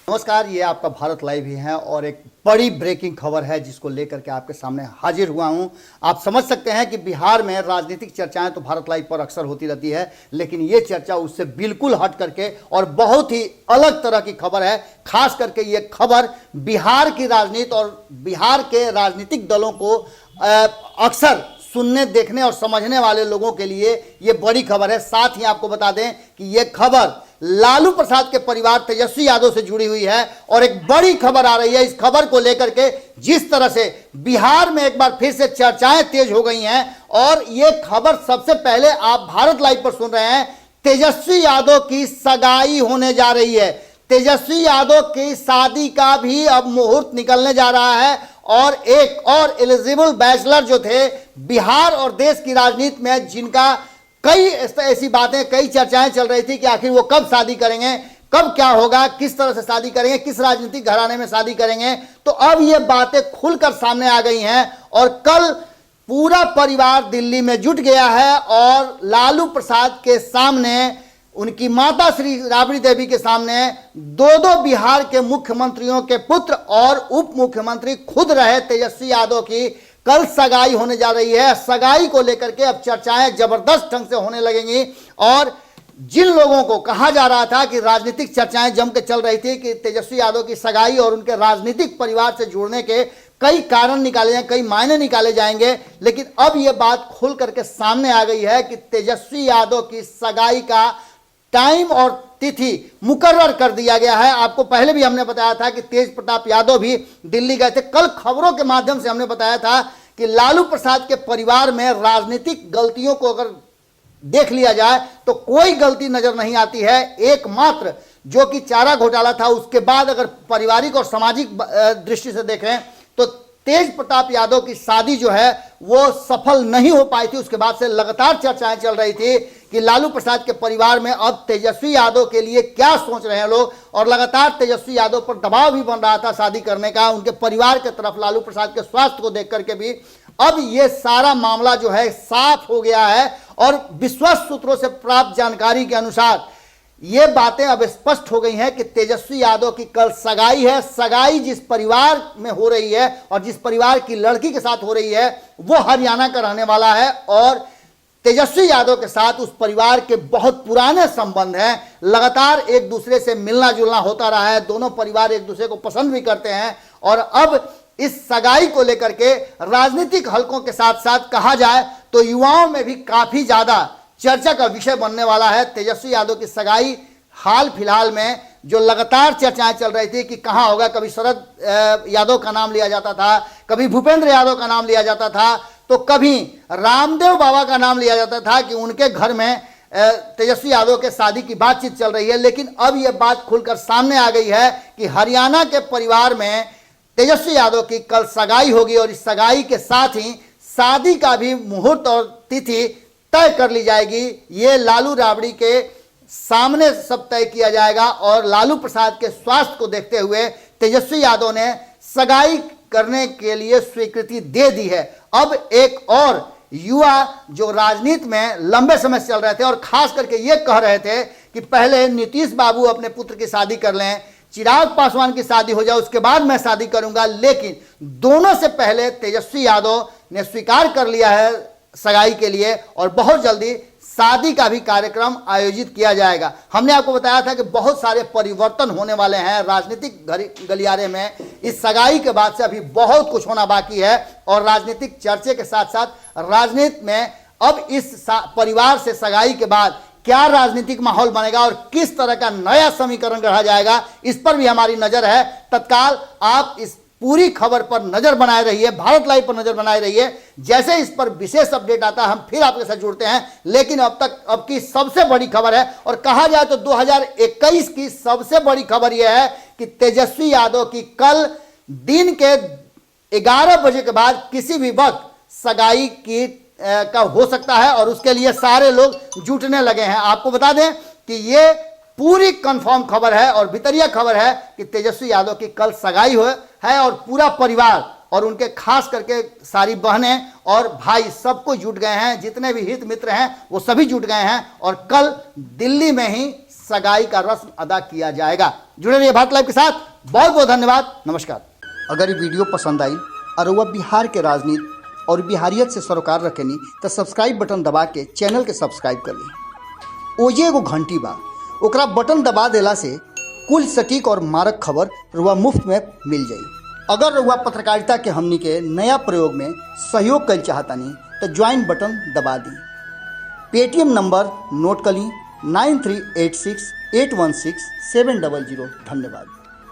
नमस्कार, ये आपका भारत लाइव ही है और एक बड़ी ब्रेकिंग खबर है जिसको लेकर के आपके सामने हाजिर हुआ हूं। आप समझ सकते हैं कि बिहार में राजनीतिक चर्चाएं तो भारत लाइव पर अक्सर होती रहती है, लेकिन ये चर्चा उससे बिल्कुल हट करके और बहुत ही अलग तरह की खबर है। खास करके ये खबर बिहार की राजनीति और बिहार के राजनीतिक दलों को अक्सर सुनने, देखने और समझने वाले लोगों के लिए ये बड़ी खबर है। साथ ही आपको बता दें कि ये खबर लालू प्रसाद के परिवार तेजस्वी यादव से जुड़ी हुई है और एक बड़ी खबर आ रही है। इस खबर को लेकर के जिस तरह से बिहार में एक बार फिर से चर्चाएं तेज हो गई हैं और ये खबर सबसे पहले आप भारत लाइव पर सुन रहे हैं। तेजस्वी यादव की सगाई होने जा रही है। तेजस्वी यादव की शादी का भी अब मुहूर्त निकलने जा रहा है और एक और एलिजिबल बैचलर जो थे बिहार और देश की राजनीति में, जिनका कई ऐसी बातें, कई चर्चाएं चल रही थी कि आखिर वो कब शादी करेंगे, कब क्या होगा, किस तरह से शादी करेंगे, किस राजनीतिक घराने में शादी करेंगे, तो अब ये बातें खुलकर सामने आ गई हैं और कल पूरा परिवार दिल्ली में जुट गया है और लालू प्रसाद के सामने, उनकी माता श्री राबड़ी देवी के सामने दो बिहार के मुख्यमंत्रियों के पुत्र और उप मुख्यमंत्री खुद रहे तेजस्वी यादव की कल सगाई होने जा रही है। सगाई को लेकर के अब चर्चाएं जबरदस्त ढंग से होने लगेंगी और जिन लोगों को कहा जा रहा था कि राजनीतिक चर्चाएं जम के चल रही थी कि तेजस्वी यादव की सगाई और उनके राजनीतिक परिवार से जुड़ने के कई कारण निकाले जाएंगे, कई मायने निकाले जाएंगे, लेकिन अब यह बात खुल करके सामने आ गई है कि तेजस्वी यादव की सगाई का टाइम और तिथि मुकर्रर कर दिया गया है। आपको पहले भी हमने बताया था कि तेज प्रताप यादव भी दिल्ली गए थे। कल खबरों के माध्यम से हमने बताया था कि लालू प्रसाद के परिवार में राजनीतिक गलतियों को अगर देख लिया जाए तो कोई गलती नजर नहीं आती है। एकमात्र जो कि चारा घोटाला था, उसके बाद अगर पारिवारिक और सामाजिक दृष्टि से देखें तो तेज प्रताप यादव की शादी जो है वो सफल नहीं हो पाई थी। उसके बाद से लगातार चर्चाएं चल रही थी कि लालू प्रसाद के परिवार में अब तेजस्वी यादव के लिए क्या सोच रहे हैं लोग, और लगातार तेजस्वी यादव पर दबाव भी बन रहा था शादी करने का उनके परिवार के तरफ, लालू प्रसाद के स्वास्थ्य को देख करके भी। अब ये सारा मामला जो है साफ हो गया है और विश्वस्त सूत्रों से प्राप्त जानकारी के अनुसार ये बातें अब स्पष्ट हो गई हैं कि तेजस्वी यादव की कल सगाई है। सगाई जिस परिवार में हो रही है और जिस परिवार की लड़की के साथ हो रही है वो हरियाणा का रहने वाला है और तेजस्वी यादव के साथ उस परिवार के बहुत पुराने संबंध हैं। लगातार एक दूसरे से मिलना जुलना होता रहा है, दोनों परिवार एक दूसरे को पसंद भी करते हैं और अब इस सगाई को लेकर के राजनीतिक हलकों के साथ साथ कहा जाए तो युवाओं में भी काफी ज्यादा चर्चा का विषय बनने वाला है। तेजस्वी यादव की सगाई हाल फिलहाल में जो लगातार चर्चाएं चल रही थी कि कहां होगा, कभी शरद यादव का नाम लिया जाता था, कभी भूपेंद्र यादव का नाम लिया जाता था, तो कभी रामदेव बाबा का नाम लिया जाता था कि उनके घर में तेजस्वी यादव के शादी की बातचीत चल रही है। लेकिन अब यह बात खुलकर सामने आ गई है कि हरियाणा के परिवार में तेजस्वी यादव की कल सगाई होगी और इस सगाई के साथ ही शादी का भी मुहूर्त और तिथि तय कर ली जाएगी। ये लालू राबड़ी के सामने सब तय किया जाएगा और लालू प्रसाद के स्वास्थ्य को देखते हुए तेजस्वी यादव ने सगाई करने के लिए स्वीकृति दे दी है। अब एक और युवा जो राजनीति में लंबे समय से चल रहे थे और खास करके ये कह रहे थे कि पहले नीतीश बाबू अपने पुत्र की शादी कर लें, चिराग पासवान की शादी हो जाए, उसके बाद मैं शादी करूंगा, लेकिन दोनों से पहले तेजस्वी यादव ने स्वीकार कर लिया है सगाई के लिए और बहुत जल्दी शादी का भी कार्यक्रम आयोजित किया जाएगा। हमने आपको बताया था कि बहुत सारे परिवर्तन होने वाले हैं राजनीतिक गलियारे में। इस सगाई के बाद से अभी बहुत कुछ होना बाकी है और राजनीतिक चर्चे के साथ साथ राजनीति में अब इस परिवार से सगाई के बाद क्या राजनीतिक माहौल बनेगा और किस तरह का नया समीकरण गढ़ा जाएगा, इस पर भी हमारी नजर है। तत्काल आप इस पूरी खबर पर नजर बनाए रहिए, भारत लाइव पर नजर बनाए रहिए। जैसे इस पर विशेष अपडेट आता है हम फिर आपके साथ जुड़ते हैं। लेकिन अब की सबसे बड़ी खबर है और कहा जाए तो 2021 की सबसे बड़ी खबर यह है कि तेजस्वी यादव की कल दिन के 11 बजे के बाद किसी भी वक्त सगाई की का हो सकता है और उसके लिए सारे लोग जुटने लगे हैं। आपको बता दें कि ये पूरी कंफर्म खबर है और भितरिया खबर है कि तेजस्वी यादव की कल सगाई है और पूरा परिवार और उनके खास करके सारी बहनें और भाई सब कुछ जुट गए हैं, जितने भी हित मित्र हैं वो सभी जुट गए हैं और कल दिल्ली में ही सगाई का रस्म अदा किया जाएगा। जुड़े रहिए भारत लाइव के साथ। बहुत बहुत धन्यवाद। नमस्कार। अगर ये वीडियो पसंद आई और वह बिहार के राजनीति और बिहारियत से सरोकार रखेनी तो सब्सक्राइब बटन दबा के चैनल के सब्सक्राइब कर ली। ओजे एगो घंटी बा, ओकरा बटन दबा देला से कुल सटीक और मारक खबर रुआ मुफ्त में मिल जाई। अगर रुआ पत्रकारिता के हमनी के नया प्रयोग में सहयोग कर चाहतानी तो ज्वाइन बटन दबा दी। पेटीएम नंबर नोट कर ली 9386816700। धन्यवाद।